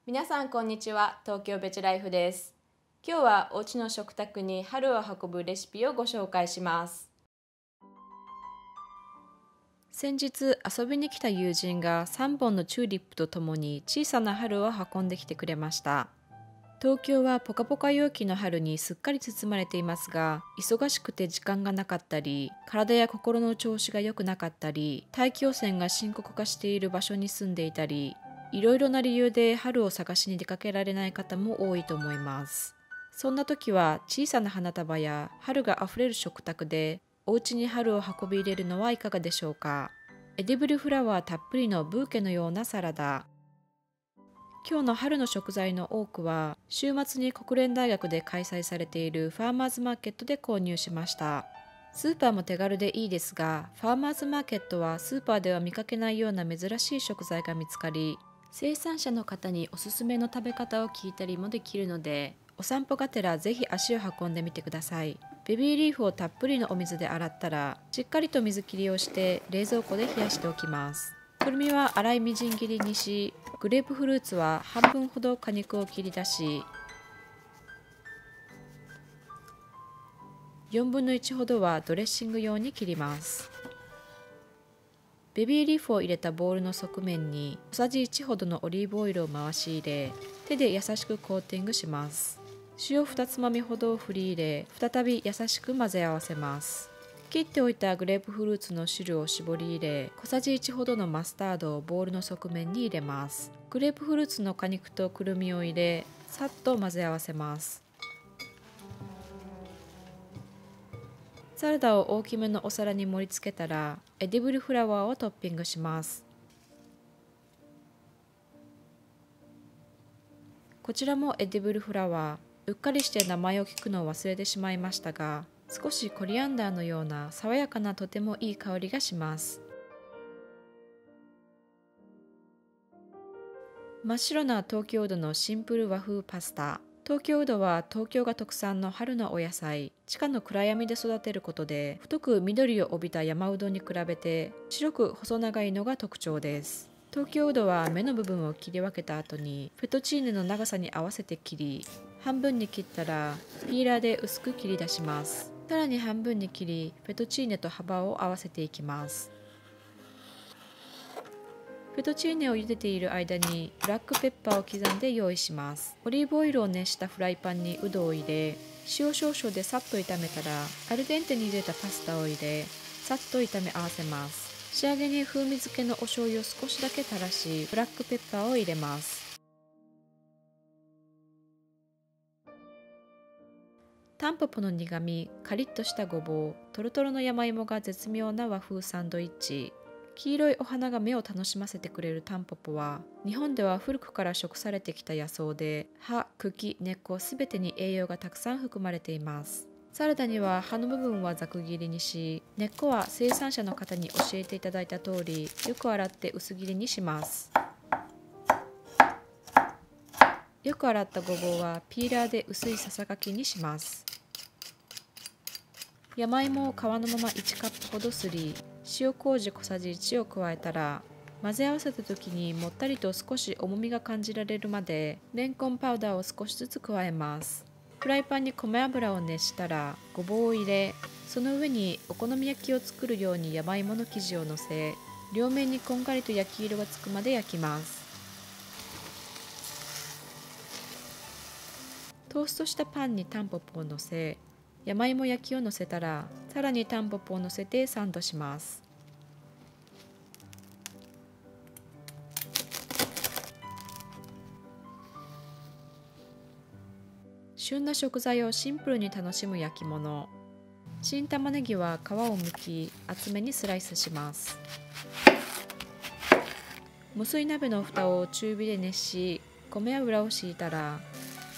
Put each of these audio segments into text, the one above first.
皆さんこんにちは。東京ベジライフです。今日はお家の食卓に春を運ぶレシピをご紹介します。先日遊びに来た友人が3本のチューリップとともに小さな春を運んできてくれました。東京はポカポカ陽気の春にすっかり包まれていますが、忙しくて時間がなかったり、体や心の調子が良くなかったり、大気汚染が深刻化している場所に住んでいたり、いろいろな理由で春を探しに出かけられない方も多いと思います。そんな時は小さな花束や春があふれる食卓でお家に春を運び入れるのはいかがでしょうか。エディブルフラワーたっぷりのブーケのようなサラダ。今日の春の食材の多くは週末に国連大学で開催されているファーマーズマーケットで購入しました。スーパーも手軽でいいですが、ファーマーズマーケットはスーパーでは見かけないような珍しい食材が見つかり、生産者の方におすすめの食べ方を聞いたりもできるので、お散歩がてらぜひ足を運んでみてください。ベビーリーフをたっぷりのお水で洗ったら、しっかりと水切りをして冷蔵庫で冷やしておきます。くるみは粗いみじん切りにし、グレープフルーツは半分ほど果肉を切り出し、4分の1ほどはドレッシング用に切ります。ベビーリーフを入れたボウルの側面に小さじ1ほどのオリーブオイルを回し入れ、手で優しくコーティングします。塩2つまみほどを振り入れ、再び優しく混ぜ合わせます。切っておいたグレープフルーツの汁を絞り入れ、小さじ1ほどのマスタードをボウルの側面に入れます。グレープフルーツの果肉とくるみを入れ、さっと混ぜ合わせます。サラダを大きめのお皿に盛り付けたら、エディブルフラワーをトッピングします。こちらもエディブルフラワー、うっかりして名前を聞くのを忘れてしまいましたが、少しコリアンダーのような爽やかなとてもいい香りがします。真っ白な東京うどのシンプル和風パスタ。東京うどは東京が特産の春のお野菜、地下の暗闇で育てることで太く緑を帯びた山うどに比べて白く細長いのが特徴です。東京うどは芽の部分を切り分けた後にフェトチーネの長さに合わせて切り、半分に切ったらピーラーで薄く切り出します。さらに半分に切り、フェトチーネと幅を合わせていきます。フェトチーネを茹でている間にブラックペッパーを刻んで用意します。オリーブオイルを熱したフライパンにうどを入れ、塩少々でさっと炒めたら、アルデンテに茹でたパスタを入れ、さっと炒め合わせます。仕上げに風味付けのお醤油を少しだけ垂らし、ブラックペッパーを入れます。タンポポの苦み、カリッとしたごぼう、トロトロの山芋が絶妙な和風サンドイッチ。黄色いお花が目を楽しませてくれるタンポポは、日本では古くから食されてきた野草で、葉、茎、根っこすべてに栄養がたくさん含まれています。サラダには葉の部分はざく切りにし、根っこは生産者の方に教えていただいた通り、よく洗って薄切りにします。よく洗ったごぼうはピーラーで薄いささがきにします。山芋を皮のまま1カップほどすり、塩麹小さじ1を加えたら、混ぜ合わせた時にもったりと少し重みが感じられるまでレンコンパウダーを少しずつ加えます。フライパンに米油を熱したらごぼうを入れ、その上にお好み焼きを作るように山芋の生地をのせ、両面にこんがりと焼き色がつくまで焼きます。トーストしたパンにタンポポをのせ、山芋焼きをのせたら、さらにタンポポをのせてサンドします。旬な食材をシンプルに楽しむ焼き物。新玉ねぎは皮を剥き、厚めにスライスします。無水鍋の蓋を中火で熱し、米油を敷いたら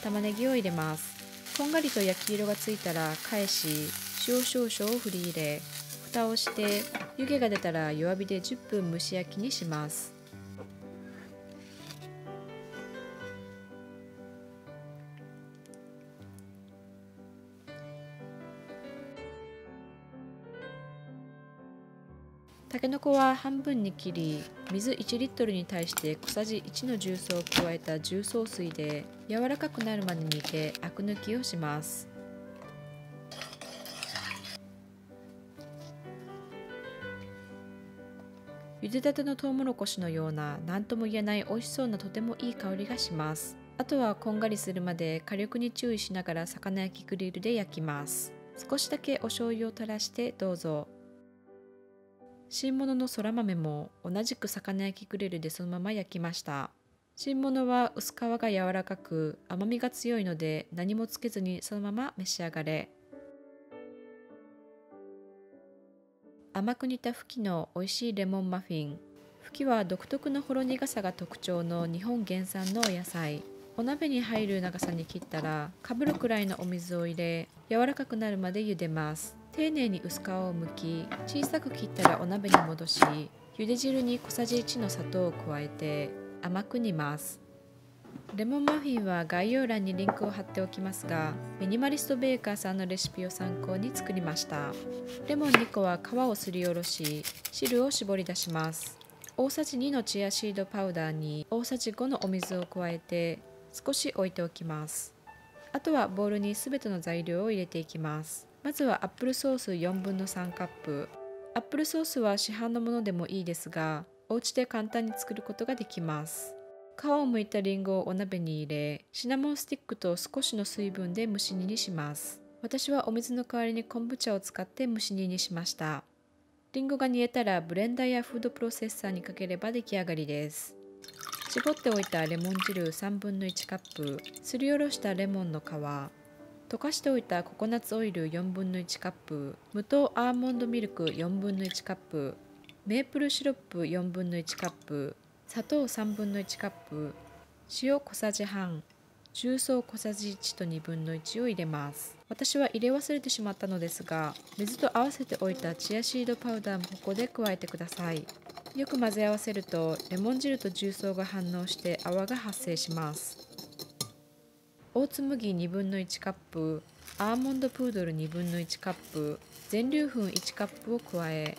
玉ねぎを入れます。こんがりと焼き色がついたら返し、塩少々を振り入れ、蓋をして湯気が出たら弱火で10分蒸し焼きにします。たけのこは半分に切り、水1リットルに対して小さじ1の重曹を加えた重曹水で柔らかくなるまで煮てアク抜きをします。茹でたてのトウモロコシのような何とも言えない美味しそうなとてもいい香りがします。あとはこんがりするまで火力に注意しながら魚焼きグリルで焼きます。少しだけお醤油を垂らしてどうぞ。新物のそら豆も同じく魚焼きグリルでそのまま焼きました。新物は薄皮が柔らかく甘みが強いので何もつけずにそのまま召し上がれ。甘く煮たフキの美味しいレモンマフィン。フキは独特のほろ苦さが特徴の日本原産のお野菜。お鍋に入る長さに切ったらかぶるくらいのお水を入れ、柔らかくなるまで茹でます。丁寧に薄皮を剥き、小さく切ったらお鍋に戻し、茹で汁に小さじ1の砂糖を加えて甘く煮ます。レモンマフィンは概要欄にリンクを貼っておきますが、ミニマリストベーカーさんのレシピを参考に作りました。レモン2個は皮をすりおろし、汁を絞り出します。大さじ2のチアシードパウダーに大さじ5のお水を加えて少し置いておきます。あとはボウルにすべての材料を入れていきます。まずはアップルソース4分の3カップ。アップルソースは市販のものでもいいですが、お家で簡単に作ることができます。皮を剥いたリンゴをお鍋に入れ、シナモンスティックと少しの水分で蒸し煮にします。私はお水の代わりに昆布茶を使って蒸し煮にしました。リンゴが煮えたらブレンダーやフードプロセッサーにかければ出来上がりです。絞っておいたレモン汁3分の1カップ、すりおろしたレモンの皮、溶かしておいたココナッツオイル4分の1カップ、無糖アーモンドミルク4分の1カップ、メープルシロップ4分の1カップ、砂糖3分の1カップ、塩小さじ半、重曹小さじ1と2分の1を入れます。私は入れ忘れてしまったのですが、水と合わせておいたチアシードパウダーもここで加えてください。よく混ぜ合わせるとレモン汁と重曹が反応して泡が発生します。オーツ麦2分の1カップ、アーモンドプードル2分の1カップ、全粒粉1カップを加え、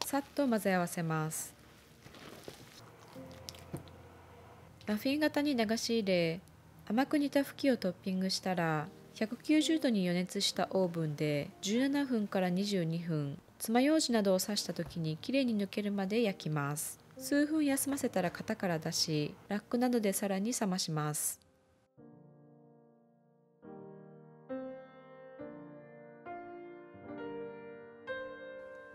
さっと混ぜ合わせます。マフィン型に流し入れ、甘く煮たフキをトッピングしたら、190度に予熱したオーブンで17分から22分、爪楊枝などを刺した時にきれいに抜けるまで焼きます。数分休ませたら型から出し、ラックなどでさらに冷まします。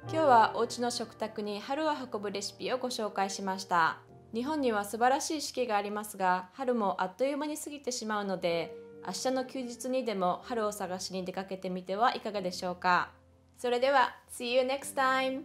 今日はお家の食卓に春を運ぶレシピをご紹介しました。日本には素晴らしい四季がありますが、春もあっという間に過ぎてしまうので、明日の休日にでも春を探しに出かけてみてはいかがでしょうか。それでは、See you next time!